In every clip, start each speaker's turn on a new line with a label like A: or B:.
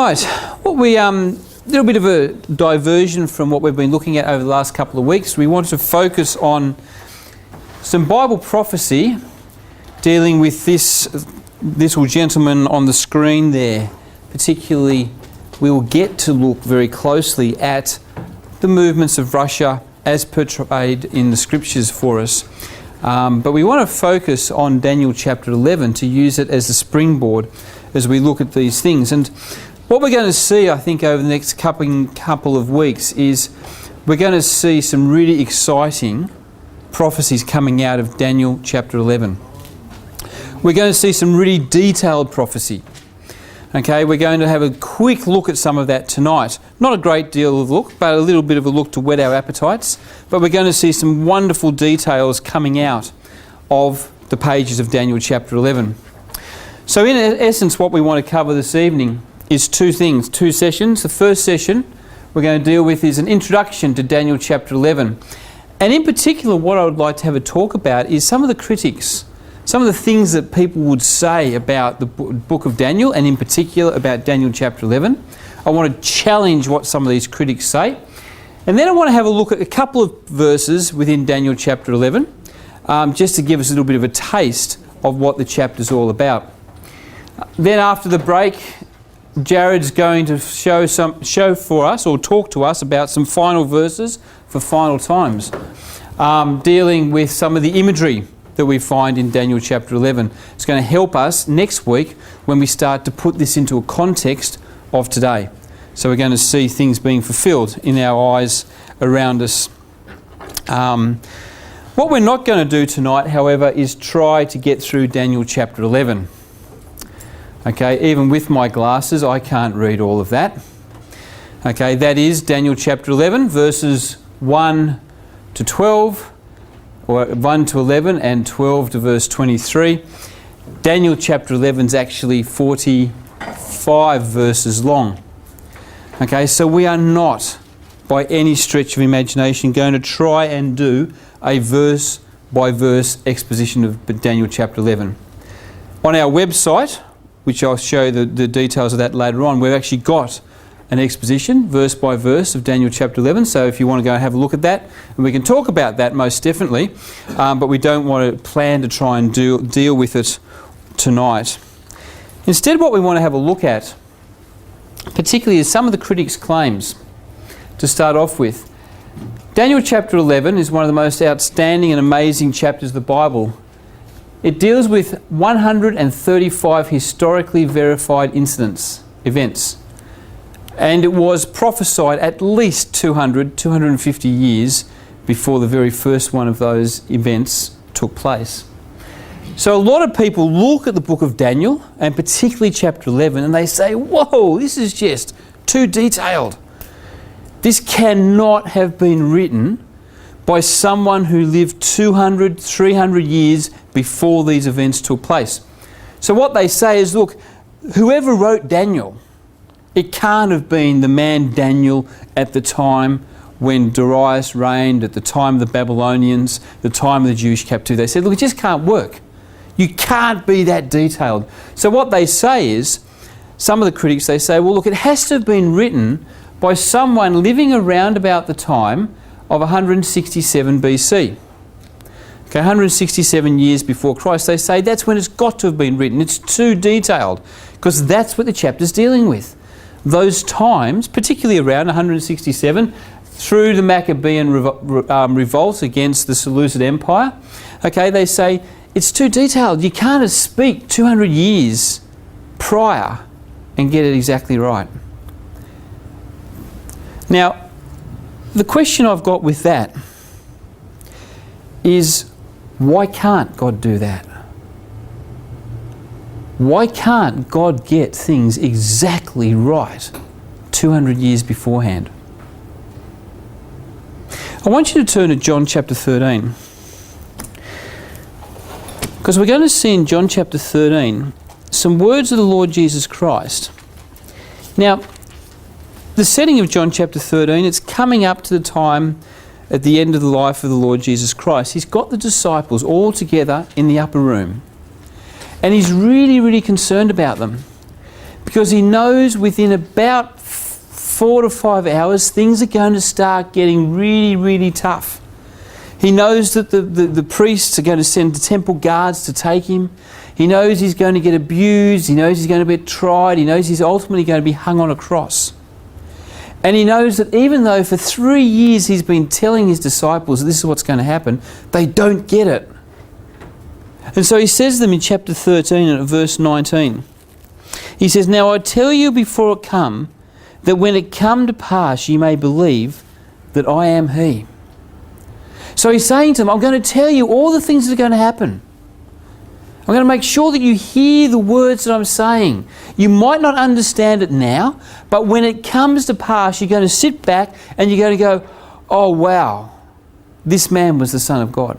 A: Right, what we little bit of a diversion from what we've been looking at over the last couple of weeks. We want to focus on some Bible prophecy dealing with this little gentleman on the screen there. Particularly, we will get to look very closely at the movements of Russia as portrayed in the scriptures for us. But we want to focus on Daniel chapter 11 to use it as a springboard as we look at these things. And what we're going to see, I think, over the next couple of weeks is we're going to see some really exciting prophecies coming out of Daniel chapter 11. We're going to see some really detailed prophecy. Okay, we're going to have a quick look at some of that tonight. Not a great deal of look, but a little bit of a look to whet our appetites. But we're going to see some wonderful details coming out of the pages of Daniel chapter 11. So in essence, what we want to cover this evening is two things, two sessions. The first session we're going to deal with is an introduction to Daniel chapter 11. And in particular, what I would like to have a talk about is some of the critics, some of the things that people would say about the book of Daniel, and in particular about Daniel chapter 11. I want to challenge what some of these critics say. And then I want to have a look at a couple of verses within Daniel chapter 11, just to give us a little bit of a taste of what the chapter's all about. Then after the break, Jared's going to show for us, or talk to us about some final verses for final times, dealing with some of the imagery that we find in Daniel chapter 11. It's going to help us next week when we start to put this into a context of today. So we're going to see things being fulfilled in our eyes around us. What we're not going to do tonight, however, is try to get through Daniel chapter 11. Okay, even with my glasses, I can't read all of that. Okay, that is Daniel chapter 11, verses 1 to 12, or 1 to 11 and 12 to verse 23. Daniel chapter 11 is actually 45 verses long. Okay, so we are not, by any stretch of imagination, going to try and do a verse-by-verse exposition of Daniel chapter 11. On our website, which I'll show the details of that later on, we've actually got an exposition, verse by verse, of Daniel chapter 11. So if you want to go and have a look at that, and we can talk about that most definitely, but we don't want to plan to try and deal with it tonight. Instead, what we want to have a look at, particularly, is some of the critics' claims. To start off with, Daniel chapter 11 is one of the most outstanding and amazing chapters of the Bible. It deals with 135 historically verified events. And it was prophesied at least 250 years before the very first one of those events took place. So a lot of people look at the book of Daniel, and particularly chapter 11, and they say, whoa, this is just too detailed. This cannot have been written by someone who lived 200, 300 years before these events took place. So what they say is, look, whoever wrote Daniel, it can't have been the man Daniel at the time when Darius reigned, at the time of the Babylonians, the time of the Jewish captivity. They said, look, it just can't work. You can't be that detailed. So what they say is, some of the critics, they say, well, look, it has to have been written by someone living around about the time of 167 BC. Okay, 167 years before Christ. They say that's when it's got to have been written. It's too detailed, because that's what the chapter's dealing with. Those times, particularly around 167, through the Maccabean revolt against the Seleucid Empire, okay, they say it's too detailed. You can't speak 200 years prior and get it exactly right. Now, the question I've got with that is, why can't God do that? Why can't God get things exactly right 200 years beforehand? I want you to turn to John chapter 13. Because we're going to see in John chapter 13 some words of the Lord Jesus Christ. Now, the setting of John chapter 13, it's coming up to the time at the end of the life of the Lord Jesus Christ. He's got the disciples all together in the upper room. And he's really, really concerned about them. Because he knows within about 4 to 5 hours things are going to start getting really, really tough. He knows that the priests are going to send the temple guards to take him. He knows he's going to get abused. He knows he's going to be tried. He knows he's ultimately going to be hung on a cross. And he knows that even though for 3 years he's been telling his disciples that this is what's going to happen, they don't get it. And so he says to them in chapter 13 and at verse 19. He says, "Now I tell you before it come, that when it come to pass ye may believe that I am he." So he's saying to them, I'm going to tell you all the things that are going to happen. I'm going to make sure that you hear the words that I'm saying. You might not understand it now, but when it comes to pass, you're going to sit back and you're going to go, oh wow, this man was the Son of God.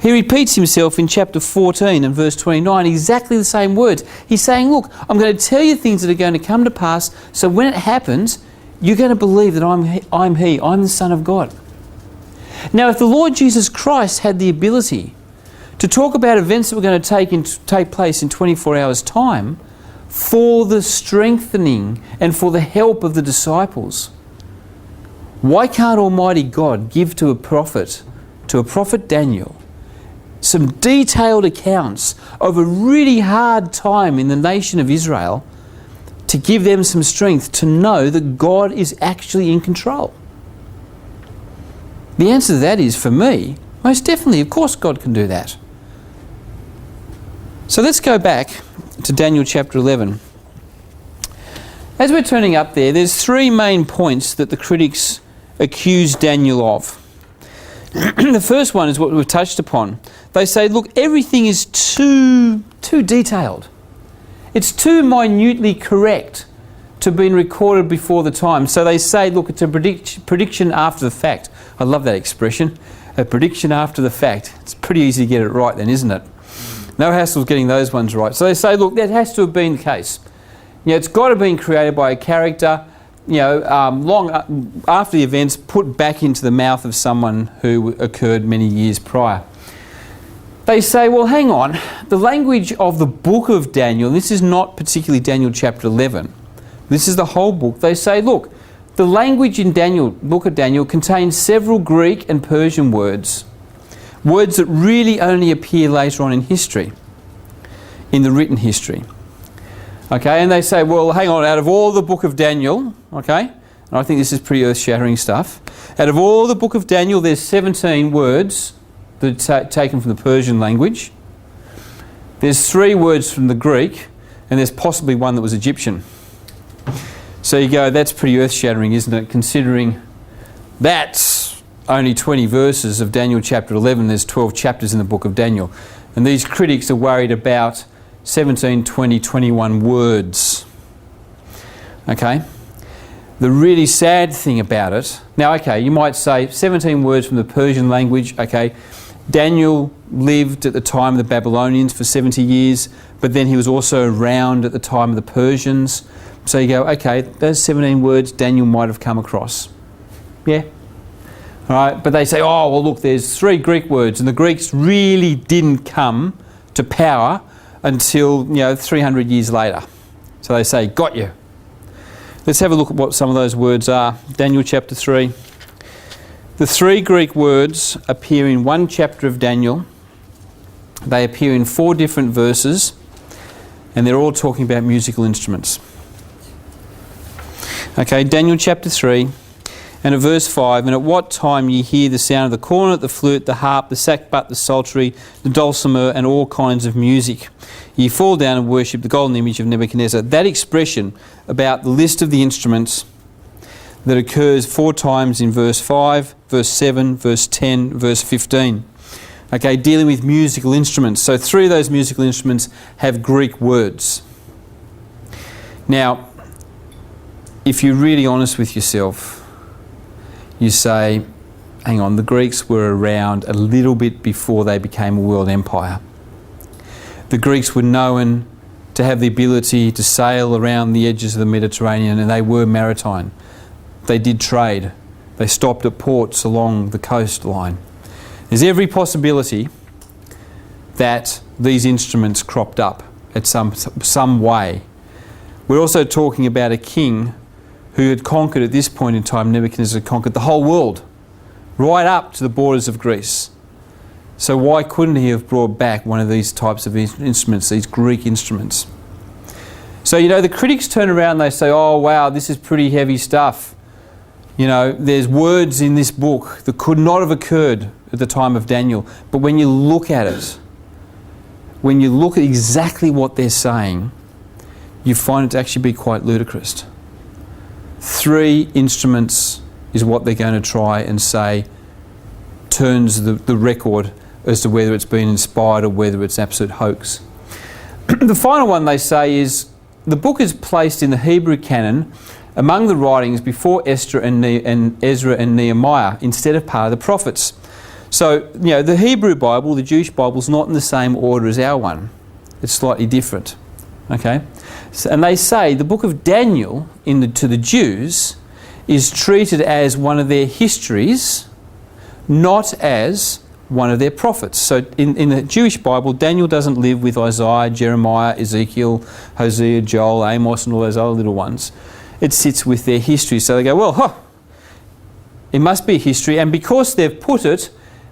A: He repeats himself in chapter 14 and verse 29, exactly the same words. He's saying, look, I'm going to tell you things that are going to come to pass, so when it happens, you're going to believe that I'm the Son of God. Now, if the Lord Jesus Christ had the ability to talk about events that were going to take place in 24 hours' time for the strengthening and for the help of the disciples, why can't Almighty God give to a prophet Daniel, some detailed accounts of a really hard time in the nation of Israel to give them some strength to know that God is actually in control? The answer to that is, for me, most definitely, of course God can do that. So let's go back to Daniel chapter 11. As we're turning up there, there's 3 main points that the critics accuse Daniel of. The first one is what we've touched upon. They say, look, everything is too detailed. It's too minutely correct to have been recorded before the time. So they say, look, it's a prediction after the fact. I love that expression, a prediction after the fact. It's pretty easy to get it right then, isn't it? No hassle getting those ones right. So they say, look, that has to have been the case. It's got to have been created by a character, long after the events, put back into the mouth of someone who occurred many years prior. They say, well, hang on, the language of the book of Daniel, this is not particularly Daniel chapter 11, this is the whole book. They say, look, the language in book of Daniel contains several Greek and Persian words that really only appear later on in history, in the written history. Okay, and they say, well, hang on, out of all the book of Daniel, okay, and I think this is pretty earth-shattering stuff, out of all the book of Daniel, there's 17 words that are taken from the Persian language. There's 3 words from the Greek, and there's possibly one that was Egyptian. So you go, that's pretty earth-shattering, isn't it? Considering that's only 20 verses of Daniel chapter 11, there's 12 chapters in the book of Daniel. And these critics are worried about 17, 20, 21 words. Okay? The really sad thing about it, now okay, you might say 17 words from the Persian language, okay, Daniel lived at the time of the Babylonians for 70 years, but then he was also around at the time of the Persians. So you go, okay, those 17 words Daniel might have come across. Yeah. All right, but they say, oh, well, look, there's 3 Greek words, and the Greeks really didn't come to power until, 300 years later. So they say, got you. Let's have a look at what some of those words are. Daniel chapter 3. The 3 Greek words appear in one chapter of Daniel. They appear in 4 different verses, and they're all talking about musical instruments. Okay, Daniel chapter 3, and at verse 5, and at what time ye hear the sound of the cornet, the flute, the harp, the sackbut, the psaltery, the dulcimer, and all kinds of music, ye fall down and worship the golden image of Nebuchadnezzar. That expression about the list of the instruments that occurs 4 times in verse 5, verse 7, verse 10, verse 15. Okay, dealing with musical instruments. So 3 of those musical instruments have Greek words. Now, if you're really honest with yourself, you say, hang on, the Greeks were around a little bit before they became a world empire. The Greeks were known to have the ability to sail around the edges of the Mediterranean, and they were maritime. They did trade. They stopped at ports along the coastline. There's every possibility that these instruments cropped up at some way. We're also talking about a king who had conquered, at this point in time, Nebuchadnezzar had conquered the whole world, right up to the borders of Greece. So why couldn't he have brought back one of these types of instruments, these Greek instruments? So, you know, the critics turn around and they say, oh, wow, this is pretty heavy stuff. You know, there's words in this book that could not have occurred at the time of Daniel. But when you look at it, when you look at exactly what they're saying, you find it to actually be quite ludicrous. 3 instruments is what they're going to try and say turns the record as to whether it's been inspired or whether it's absolute hoax. The final one they say is the book is placed in the Hebrew canon among the writings before Ezra and Nehemiah instead of part of the prophets. So, you know, the Hebrew Bible, the Jewish Bible, is not in the same order as our one. It's slightly different. Okay? So, and they say the book of Daniel to the Jews is treated as one of their histories, not as one of their prophets. So in the Jewish Bible, Daniel doesn't live with Isaiah, Jeremiah, Ezekiel, Hosea, Joel, Amos and all those other little ones. It sits with their history. So they go, well, it must be history. And because they've put it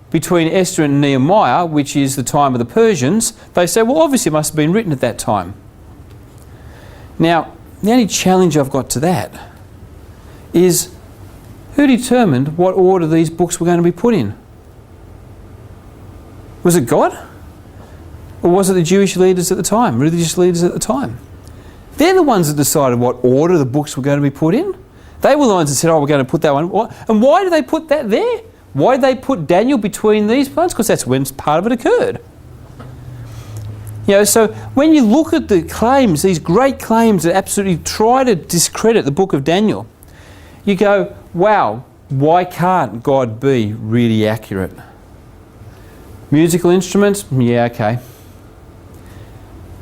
A: between Esther and Nehemiah, which is the time of the Persians, they say, well, obviously it must have been written at that time. Now, the only challenge I've got to that is who determined what order these books were going to be put in? Was it God? Or was it the Jewish leaders at the time, religious leaders at the time? They're the ones that decided what order the books were going to be put in. They were the ones that said, oh, we're going to put that one. And why did they put that there? Why did they put Daniel between these ones? Because that's when part of it occurred. You know, so when you look at the claims, these great claims that absolutely try to discredit the book of Daniel, you go, wow, why can't God be really accurate? Musical instruments? Yeah, okay.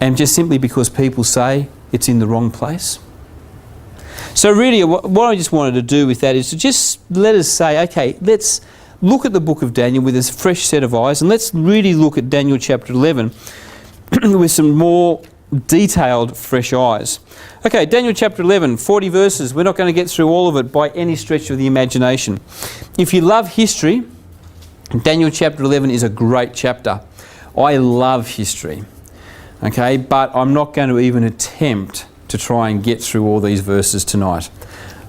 A: And just simply because people say it's in the wrong place? So really what I just wanted to do with that is to just let us say, okay, let's look at the book of Daniel with a fresh set of eyes, and let's really look at Daniel chapter 11 with some more detailed, fresh eyes. Okay, Daniel chapter 11, 40 verses. We're not going to get through all of it by any stretch of the imagination. If you love history, Daniel chapter 11 is a great chapter. I love history, okay, but I'm not going to even attempt to try and get through all these verses tonight,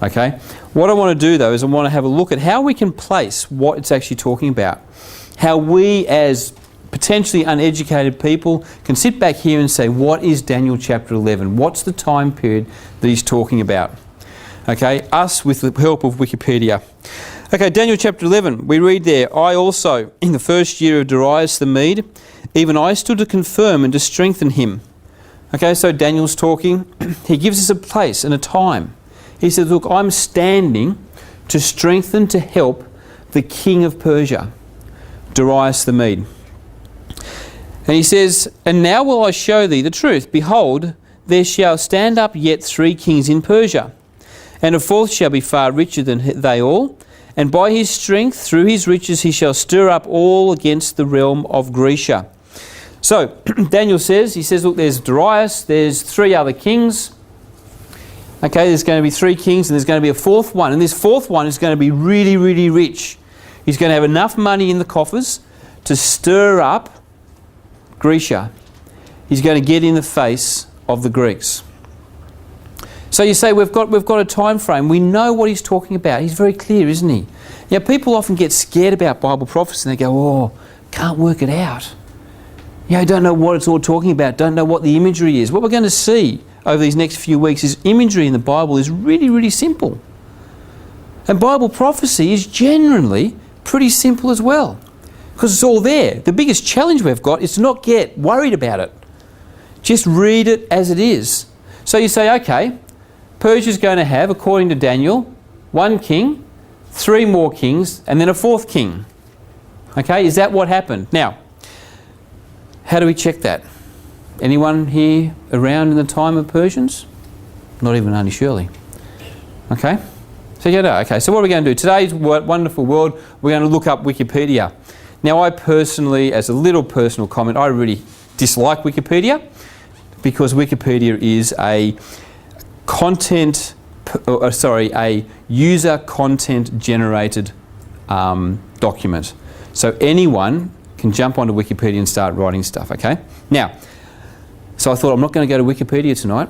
A: okay. What I want to do though is I want to have a look at how we can place what it's actually talking about. How we as potentially uneducated people can sit back here and say, what is Daniel chapter 11? What's the time period that he's talking about? Okay, us with the help of Wikipedia. Okay, Daniel chapter 11, we read there, I also, in the first year of Darius the Mede, even I stood to confirm and to strengthen him. Okay, so Daniel's talking. He gives us a place and a time. He says, look, I'm standing to strengthen, to help the king of Persia, Darius the Mede. And he says, and now will I show thee the truth. Behold, there shall stand up yet 3 kings in Persia, and a 4th shall be far richer than they all. And by his strength, through his riches, he shall stir up all against the realm of Grecia. So, Daniel says, he says, look, there's Darius, there's 3 other kings. Okay, there's going to be 3 kings, and there's going to be a 4th one. And this 4th one is going to be really, really rich. He's going to have enough money in the coffers to stir up Grecia. He's going to get in the face of the Greeks. So you say, we've got a time frame. We know what he's talking about. He's very clear, isn't he? Now, people often get scared about Bible prophecy and they go, oh, can't work it out. You know, don't know what it's all talking about, don't know what the imagery is. What we're going to see over these next few weeks is imagery in the Bible is really, really simple. And Bible prophecy is generally pretty simple as well, because it's all there. The biggest challenge we've got is to not get worried about it. Just read it as it is. So you say, okay, Persia's going to have, according to Daniel, 1 king, 3 more kings, and then a 4th king. Okay, is that what happened? Now, how do we check that? Anyone here around in the time of Persians? Not even Auntie Shirley. Okay, so you know, okay, so what are we going to do? Today's wonderful world, we're going to look up Wikipedia. Now, I personally, as a little personal comment, I really dislike Wikipedia. because Wikipedia is a a user content generated document. So anyone can jump onto Wikipedia and start writing stuff, okay? Now, so I thought I'm not going to go to Wikipedia tonight.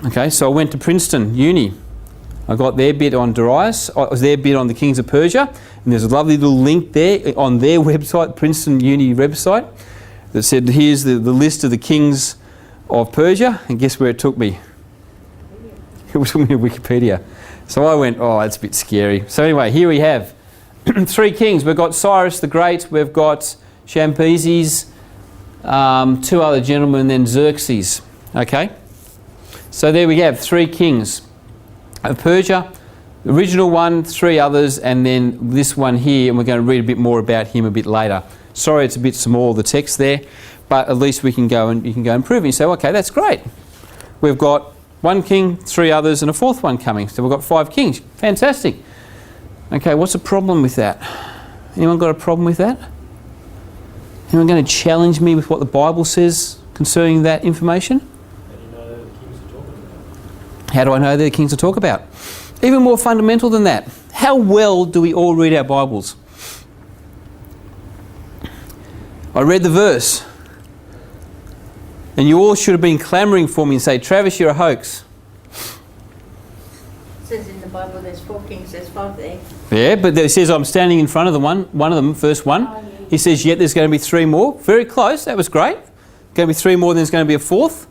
A: Okay, so I went to Princeton Uni. I got their bit on Darius, their bit on the kings of Persia, and there's a lovely little link there on their website, Princeton Uni website, that said here's the list of the kings of Persia, and guess where it took me? It took me to Wikipedia. So I went, oh, that's a bit scary. So anyway, here we have 3 kings. We've got Cyrus the Great, we've got Cambyses, 2 other gentlemen, and then Xerxes. Okay? So there we have 3 kings of Persia, the original one, 3 others, and then this one here, and we're going to read a bit more about him a bit later. Sorry it's a bit small, the text there, but at least we can go and you can go and prove it. You say, okay, that's great. We've got 1 king, 3 others, and a 4th one coming. So we've got 5 kings. Fantastic. Okay, what's the problem with that? Anyone got a problem with that? Anyone going to challenge me with what the Bible says concerning that information? How do I know they're the kings to talk about? Even more fundamental than that, how well do we all read our Bibles? I read the verse, and you all should have been clamouring for me and say, Travis, you're a hoax.
B: It says in the Bible there's 4 kings, there's 5 there.
A: Yeah, but it says I'm standing in front of the one of them, first one.
B: Oh, yeah.
A: He says, yet there's going to be 3 more. Very close, that was great. Going to be 3 more, then there's going to be a 4th.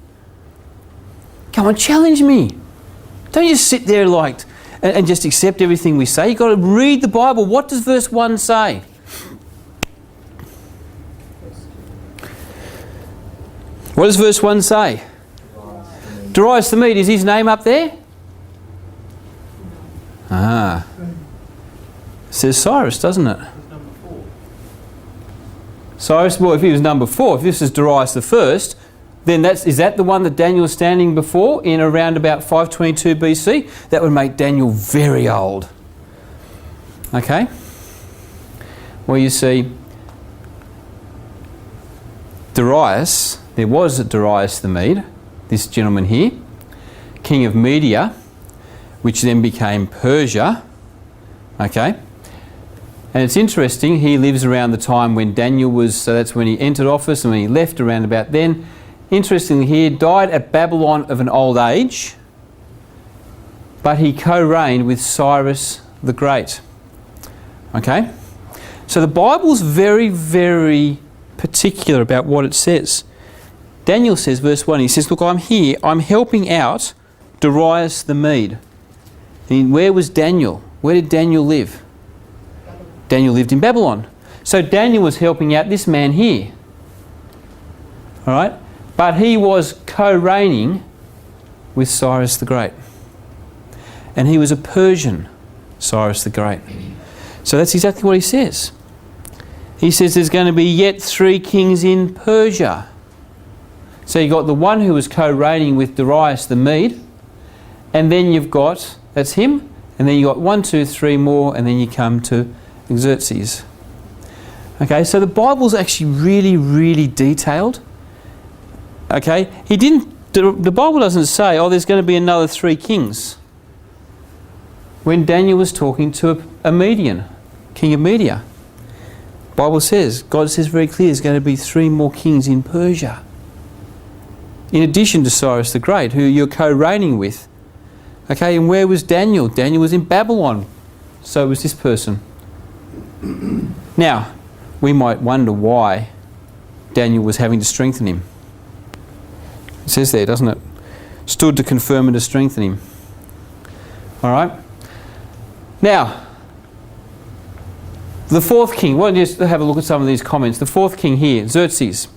A: Come on, challenge me. Don't just sit there like and just accept everything we say. You've got to read the Bible. What does verse 1 say? What does verse 1 say? Darius the Mede. Is his name up there? Ah. It says Cyrus, doesn't it? Cyrus, well, if he was number 4, if this is Darius the first, then is that the one that Daniel was standing before in around about 522 BC? That would make Daniel very old. Okay? Well, you see, Darius, there was a Darius the Mede, this gentleman here, king of Media, which then became Persia. Okay? And it's interesting, he lives around the time when Daniel was, so that's when he entered office and when he left around about then. Interestingly here, died at Babylon of an old age, but he co-reigned with Cyrus the Great. Okay? So the Bible's very, very particular about what it says. Daniel says, verse 1, he says, look, I'm here, I'm helping out Darius the Mede. And where was Daniel? Where did Daniel live? Daniel lived in Babylon. So Daniel was helping out this man here. All right? But he was co-reigning with Cyrus the Great. And he was a Persian, Cyrus the Great. So that's exactly what he says. He says there's going to be yet 3 kings in Persia. So you've got the one who was co-reigning with Darius the Mede, and then you've got, that's him, and then you've got 1, 2, 3 more, and then you come to Xerxes. Okay, so the Bible's actually really, really detailed. Okay, the Bible doesn't say, oh, there's going to be another 3 kings. When Daniel was talking to a Median, king of Media. Bible says, God says very clear, there's going to be 3 more kings in Persia. In addition to Cyrus the Great, who you're co-reigning with. Okay, and where was Daniel? Daniel was in Babylon. So was this person. Now, we might wonder why Daniel was having to strengthen him. It says there, doesn't it? Stood to confirm and to strengthen him. All right? Now, the 4th king. Well, just have a look at some of these comments. The 4th king here, Xerxes.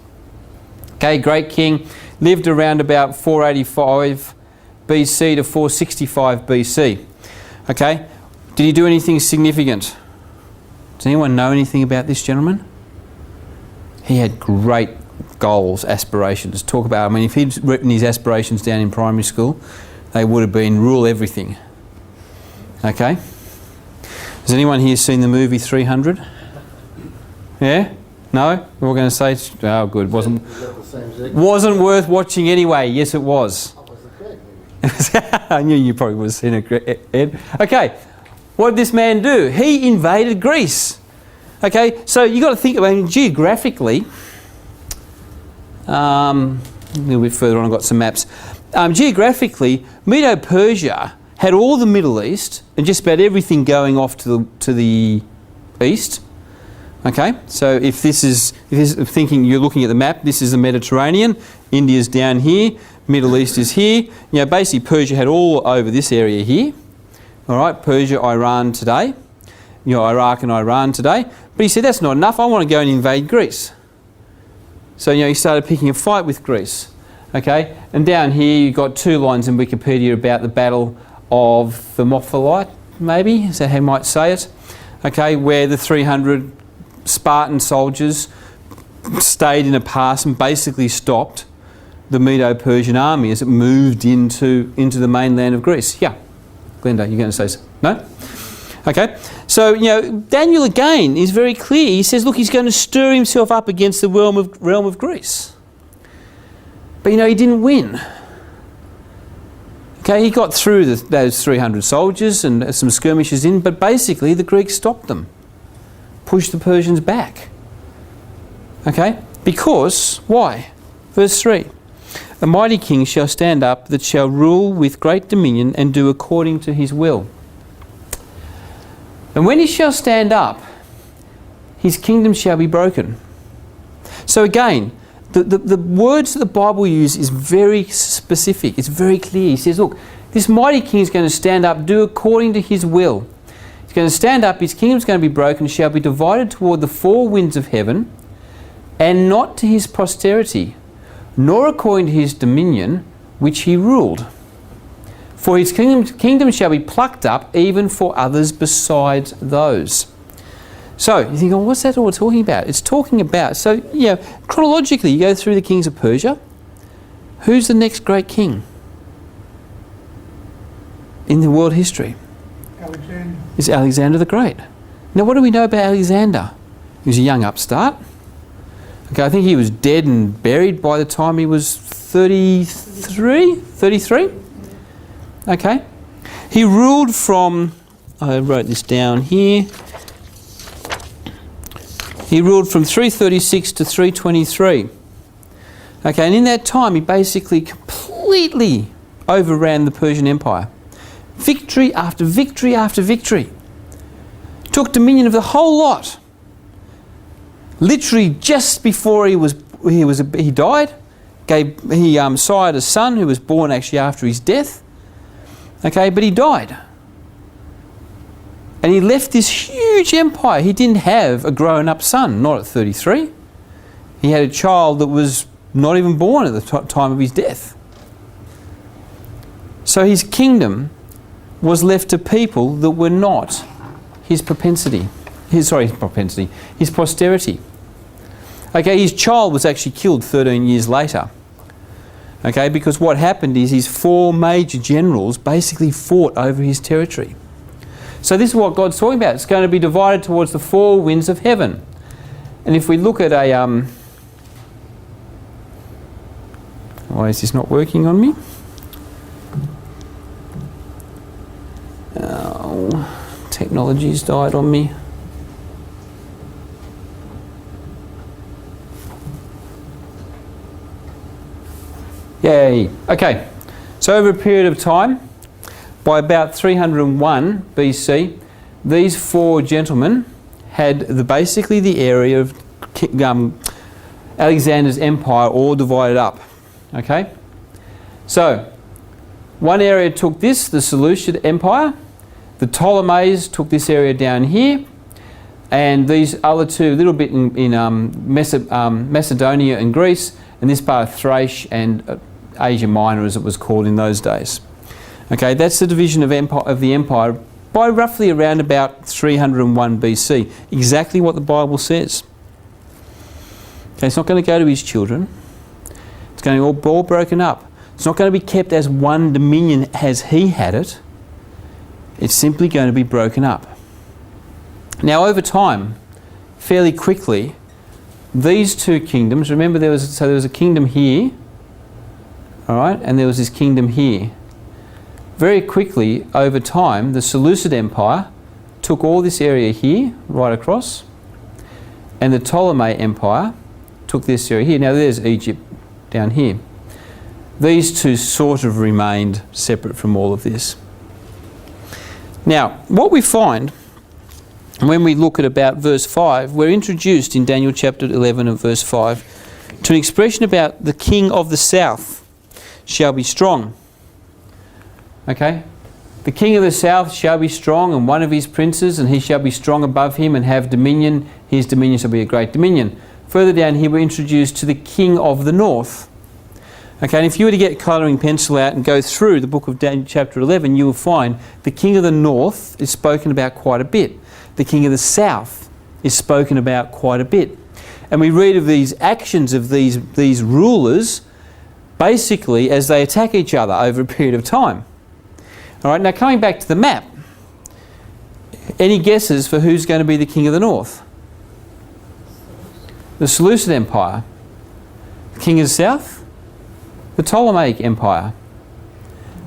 A: Okay, great king. Lived around about 485 BC to 465 BC. Okay? Did he do anything significant? Does anyone know anything about this gentleman? He had great goals, aspirations. Talk about, I mean, if he'd written his aspirations down in primary school, they would have been rule everything. Okay? Has anyone here seen the movie 300? Yeah? No? We're all going to say, oh good, wasn't worth watching anyway. Yes, it was. I knew you probably would have seen it, Ed. Okay, what did this man do? He invaded Greece. Okay, so you've got to think about it geographically. A little bit further on, I've got some maps. Geographically, Medo-Persia had all the Middle East and just about everything going off to the east. Okay, so if this is thinking, you're looking at the map, this is the Mediterranean, India's down here, Middle East is here. You know, basically Persia had all over this area here. All right, Persia, Iran today. You know, Iraq and Iran today. But he said, that's not enough, I want to go and invade Greece. So, you know, he started picking a fight with Greece. Okay, and down here you've got two lines in Wikipedia about the Battle of Thermopylae, maybe, is that how you might say it? Okay, where the 300 Spartan soldiers stayed in a pass and basically stopped the Medo-Persian army as it moved into the mainland of Greece. Yeah, Glenda, you're going to say so? No? Okay, so, you know, Daniel again is very clear. He says, look, he's going to stir himself up against the realm of Greece. But, you know, he didn't win. Okay, he got through those 300 soldiers and some skirmishes in, but basically the Greeks stopped them, pushed the Persians back. Okay, because, why? Verse 3, a mighty king shall stand up that shall rule with great dominion and do according to his will. And when he shall stand up, his kingdom shall be broken. So again, the words that the Bible uses is very specific. It's very clear. He says, look, this mighty king is going to stand up, do according to his will. He's going to stand up, his kingdom is going to be broken, shall be divided toward the four winds of heaven, and not to his posterity, nor according to his dominion, which he ruled. For his kingdom shall be plucked up, even for others besides those. So, you think, oh, what's that all talking about? It's talking about, so, you know, chronologically, you go through the kings of Persia. Who's the next great king in the world history?
C: Alexander.
A: It's Alexander the Great. Now, what do we know about Alexander? He was a young upstart. Okay, I think he was dead and buried by the time he was 33? Okay. He ruled from, I wrote this down here, he ruled from 336 to 323. Okay, and in that time he basically completely overran the Persian Empire. Victory after victory after victory. Took dominion of the whole lot. Literally just before he died, he sired a son who was born actually after his death. Okay, but he died. And he left this huge empire. He didn't have a grown-up son, not at 33. He had a child that was not even born at the time of his death. So his kingdom was left to people that were not his posterity. Okay, his child was actually killed 13 years later. Okay, because what happened is his four major generals basically fought over his territory. So this is what God's talking about. It's going to be divided towards the four winds of heaven. And if we look at a... why is this not working on me? Oh, technology's died on me. Yay. Okay. So over a period of time, by about 301 BC, these four gentlemen had basically the area of Alexander's empire all divided up. Okay? So, one area took this, the Seleucid Empire. The Ptolemies took this area down here. And these other two, a little bit in Macedonia and Greece, and this part of Thrace and Asia Minor, as it was called in those days. Okay, that's the division of the empire by roughly around about 301 BC. Exactly what the Bible says. Okay, it's not going to go to his children. It's going to be all broken up. It's not going to be kept as one dominion as he had it. It's simply going to be broken up. Now, over time, fairly quickly, these two kingdoms, remember there was a kingdom here, all right, and there was this kingdom here. Very quickly, over time, the Seleucid Empire took all this area here, right across, and the Ptolemaic Empire took this area here. Now there's Egypt down here. These two sort of remained separate from all of this. Now, what we find when we look at about verse 5, we're introduced in Daniel chapter 11 and verse 5 to an expression about the king of the south shall be strong. Okay? The king of the south shall be strong, and one of his princes, and he shall be strong above him and have dominion. His dominion shall be a great dominion. Further down here, we're introduced to the king of the north. Okay, and if you were to get colouring pencil out and go through the book of Daniel chapter 11, you will find the king of the north is spoken about quite a bit. The king of the south is spoken about quite a bit. And we read of these actions of these rulers basically as they attack each other over a period of time. All right, now coming back to the map, any guesses for who's going to be the king of the north? The Seleucid Empire. The king of the south? The Ptolemaic Empire.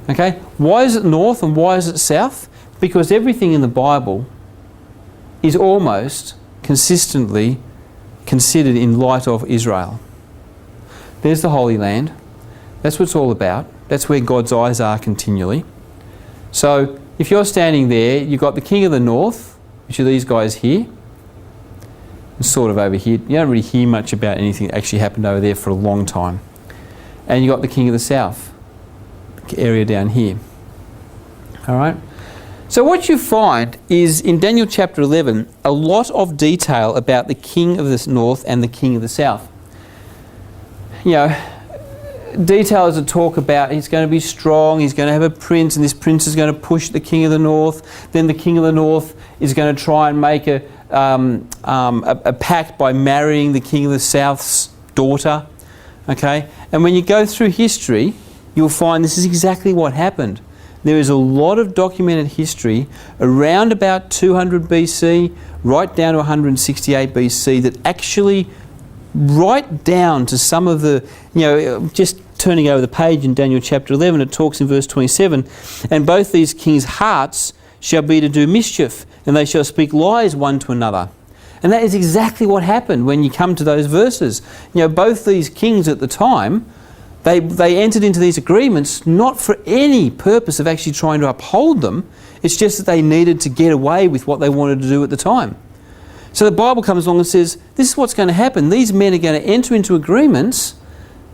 A: Okay, why is it north and why is it south? Because everything in the Bible is almost consistently considered in light of Israel. There's the Holy Land. That's what it's all about. That's where God's eyes are continually. So if you're standing there, you've got the king of the north, which are these guys here, and sort of over here. You don't really hear much about anything that actually happened over there for a long time. And you've got the king of the south, the area down here. All right? So what you find is in Daniel chapter 11, a lot of detail about the king of the north and the king of the south. You know, details that talk about he's going to be strong, he's going to have a prince, and this prince is going to push the king of the north. Then the king of the north is going to try and make a pact by marrying the king of the south's daughter. Okay? And when you go through history, you'll find this is exactly what happened. There is a lot of documented history around about 200 BC, right down to 168 BC, that actually right down to some of the, you know, just turning over the page in Daniel chapter 11, it talks in verse 27, and both these kings' hearts shall be to do mischief, and they shall speak lies one to another. And that is exactly what happened when you come to those verses. You know, both these kings at the time, they entered into these agreements not for any purpose of actually trying to uphold them. It's just that they needed to get away with what they wanted to do at the time. So the Bible comes along and says, this is what's going to happen. These men are going to enter into agreements,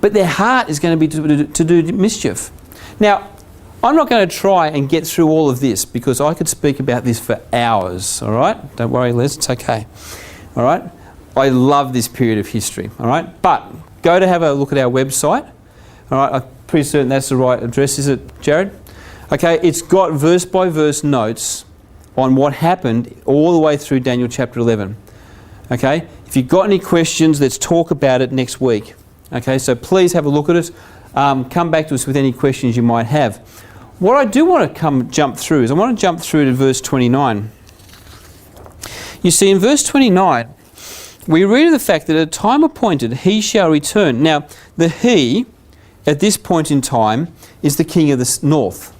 A: but their heart is going to be to do mischief. Now, I'm not going to try and get through all of this because I could speak about this for hours, all right? Don't worry, Les, it's okay. All right? I love this period of history, all right? But go to have a look at our website. All right, I'm pretty certain that's the right address, is it, Jared? Okay, it's got verse-by-verse notes on what happened all the way through Daniel chapter 11. Okay, if you've got any questions, let's talk about it next week. Okay, so please have a look at it. Come back to us with any questions you might have. What I do want to jump through is I want to jump through to verse 29. You see, in verse 29, we read of the fact that at a time appointed he shall return. Now, the he, at this point in time, is the king of the north.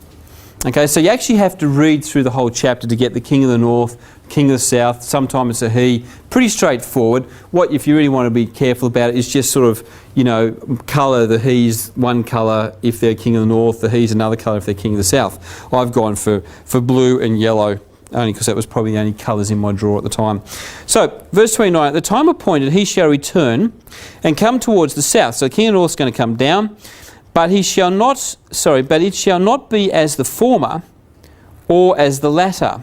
A: Okay, so you actually have to read through the whole chapter to get the king of the north, king of the south. Sometimes it's a he. Pretty straightforward. What, if you really want to be careful about it, is just sort of, you know, colour. The he's one colour if they're king of the north, the he's another colour if they're king of the south. I've gone for blue and yellow, only because that was probably the only colours in my drawer at the time. So, verse 29, at the time appointed he shall return and come towards the south. So the king of the north is going to come down. But it shall not be as the former or as the latter.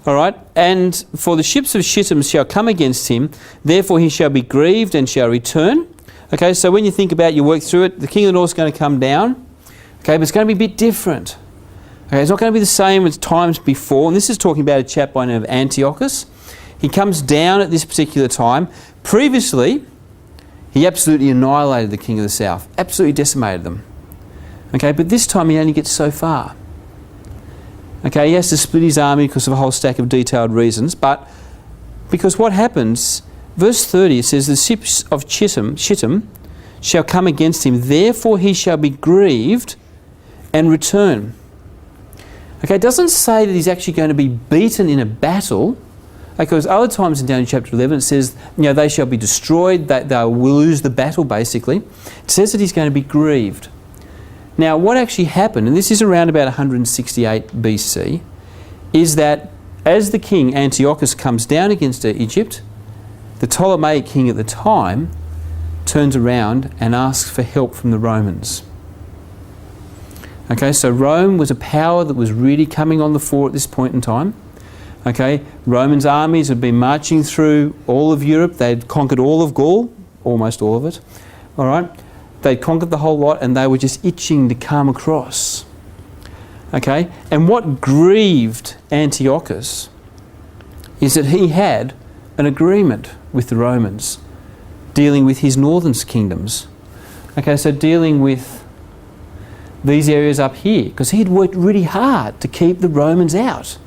A: All right? And for the ships of Shittim shall come against him, therefore he shall be grieved and shall return. Okay, so when you think about it, you work through it, the king of the north is going to come down. Okay, but it's going to be a bit different. Okay, it's not going to be the same as times before. And this is talking about a chap by the name of Antiochus. He comes down at this particular time. Previously, he absolutely annihilated the king of the south, absolutely decimated them. Okay, but this time he only gets so far. Okay, he has to split his army because of a whole stack of detailed reasons, but because what happens, verse 30, it says, the ships of Shittim shall come against him, therefore he shall be grieved and return. Okay, it doesn't say that he's actually going to be beaten in a battle, because other times in Daniel chapter 11 it says, they shall be destroyed, that they will lose the battle basically. It says that he's going to be grieved. Now what actually happened, and this is around about 168 BC, is that as the king Antiochus comes down against Egypt, the Ptolemaic king at the time turns around and asks for help from the Romans. Okay, so Rome was a power that was really coming on the fore at this point in time. Okay, Romans armies had been marching through all of Europe. They'd conquered all of Gaul, almost all of it. All right, they'd conquered the whole lot, and they were just itching to come across. Okay, and what grieved Antiochus is that he had an agreement with the Romans dealing with his northern kingdoms. Okay, so dealing with these areas up here, because he'd worked really hard to keep the Romans out.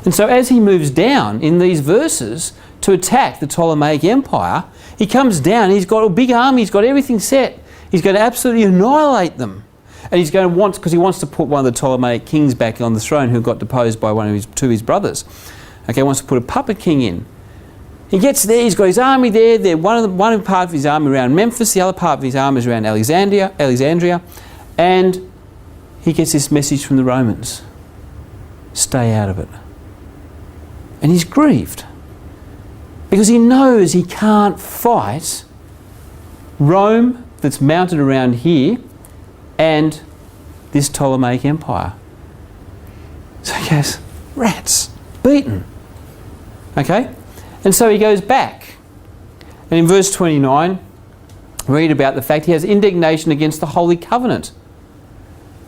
A: And so as he moves down in these verses to attack the Ptolemaic Empire, he comes down, he's got a big army, he's got everything set. He's going to absolutely annihilate them. And he's going to because he wants to put one of the Ptolemaic kings back on the throne who got deposed by two of his brothers. Okay, he wants to put a puppet king in. He gets there, he's got his army there. One part of his army around Memphis, the other part of his army is around Alexandria. And he gets this message from the Romans: stay out of it. And he's grieved because he knows he can't fight Rome that's mounted around here and this Ptolemaic Empire. So he goes, rats, beaten. Okay? And so he goes back. And in verse 29, read about the fact he has indignation against the Holy Covenant.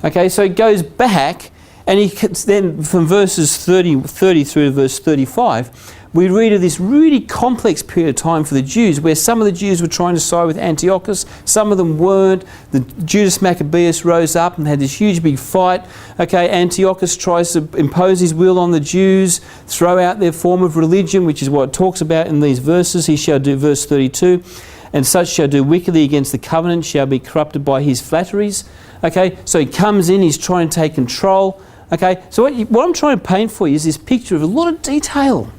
A: Okay, so he goes back, and he then from verses 30 through to verse 35, we read of this really complex period of time for the Jews, where some of the Jews were trying to side with Antiochus, some of them weren't. The Judas Maccabeus rose up and had this huge big fight. Okay, Antiochus tries to impose his will on the Jews, throw out their form of religion, which is what it talks about in these verses. He shall do, verse 32, and such shall do wickedly against the covenant, shall be corrupted by his flatteries. Okay, so he comes in, he's trying to take control. Okay, so what I'm trying to paint for you is this picture of a lot of detail.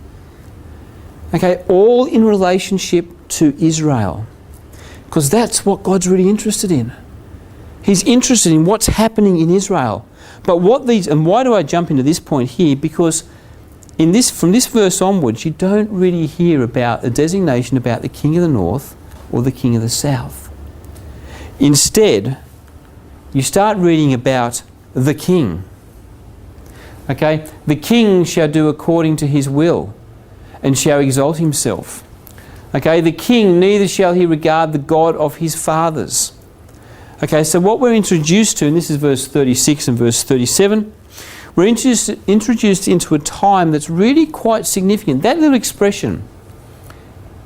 A: Okay, all in relationship to Israel, because that's what God's really interested in. He's interested in what's happening in Israel. But and why do I jump into this point here? Because from this verse onwards, you don't really hear about a designation about the king of the north or the king of the south. Instead, you start reading about the king. Okay, the king shall do according to his will, and shall exalt himself. Okay, the king, neither shall he regard the God of his fathers. Okay, so what we're introduced to, and this is verse 36 and verse 37, we're introduced into a time that's really quite significant. That little expression,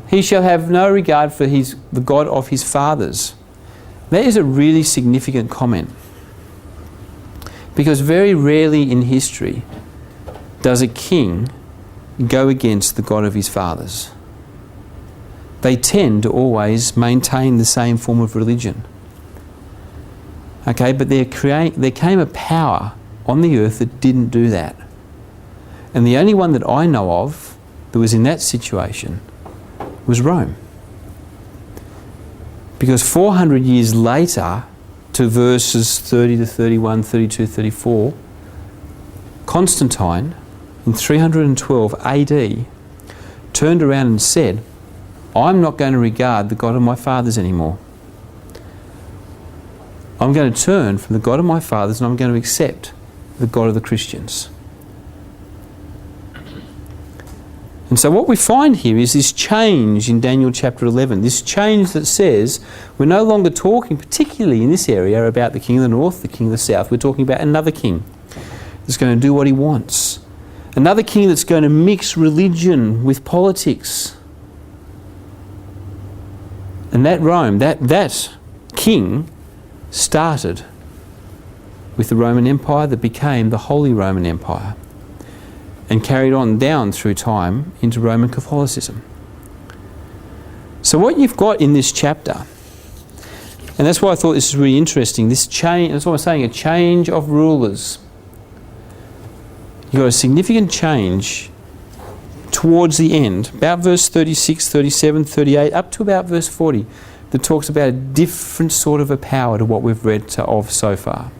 A: he shall have no regard for the God of his fathers, that is a really significant comment. Because very rarely in history does a king go against the God of his fathers. They tend to always maintain the same form of religion. Okay, but there came a power on the earth that didn't do that. And the only one that I know of that was in that situation was Rome. Because 400 years later, to verses 30 to 31, 32, 34, Constantine, in 312 AD, turned around and said, I'm not going to regard the God of my fathers anymore. I'm going to turn from the God of my fathers and I'm going to accept the God of the Christians. And so what we find here is this change in Daniel chapter 11, this change that says we're no longer talking, particularly in this area, about the king of the north, the king of the south. We're talking about another king that's going to do what he wants. Another king that's going to mix religion with politics. And that Rome, that king started with the Roman Empire that became the Holy Roman Empire and carried on down through time into Roman Catholicism. So what you've got in this chapter, and that's why I thought this is really interesting, this change, that's what I'm saying, a change of rulers. You've got a significant change towards the end, about verse 36, 37, 38, up to about verse 40, that talks about a different sort of a power to what we've read of so far.